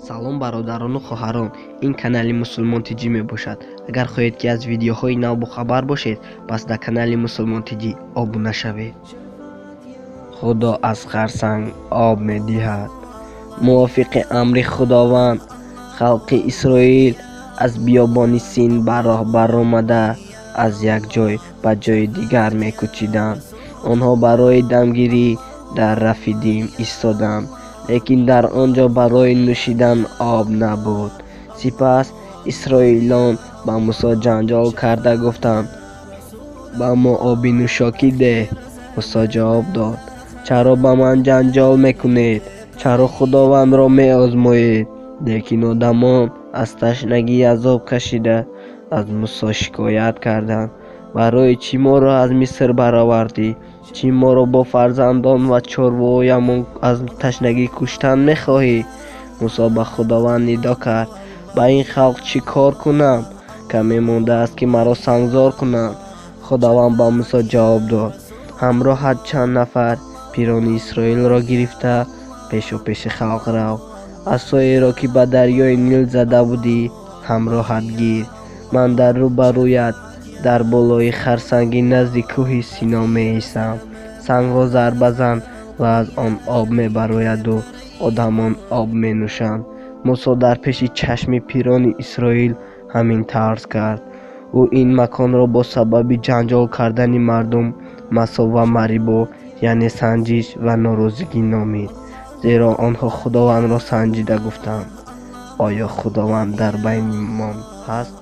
салом бародарону хоҳарон, ин канали Мусулмон Тиҷӣ мебошад. Агар хоҳед ки аз видеоҳои нав бохабар бошед, пас дар канали Мусулмон Тиҷӣ обуна шавед. худо аз харсанг об медиҳад. мувофиқи амри худованд, халқи Исроил аз биёбони Син ба роҳ баромада, аз як ҷой ба ҷои дигар мекӯчиданд. онҳо барои дамгирӣ дар Рафидим истоданд, лекин дар он ҷо барои нӯшидан об набуд. сипас исроилиён ба Мусо ҷанҷол карда гуфтанд: ба мо оби нӯшокӣ деҳ. Мусо ҷавоб дод: чаро ба ман ҷанҷол мекунед? чаро худовандро меозмоед? лекин одамон аз ташнагӣ азоб кашида аз Мусо шикоят карданд: барои чӣ моро аз Миср баровардӣ? чӣ моро бо фарзандон ва чорвоямон аз ташнагӣ куштан мехоҳӣ? Мусо ба худованд нидо кард: ба ин халқ чӣ кор кунам? каме мондааст ки маро сангзор кунанд. худованд ба Мусо ҷавоб дод: ҳамроҳат чанд нафар пирони Исроилро гирифта пешопеши халқ рав. асоеро ки ба дарёи Нил зада будӣ ҳамроҳат гир. ман дар рӯбарӯят дар болои харсанги назди кӯҳи Сино меистам. сангро зарба зан ва аз он об мебарояду одамон об менӯшанд. Мусо дар пеши чашми пирони Исроил ҳамин тарз кард. ӯ ин маконро бо сабаби ҷанҷол кардани мардум Масова Марибо, яъне санҷиш ва норӯзигӣ номид, зеро онҳо худовандро санҷида гуфтанд: оё худованд дар байни мон ҳаст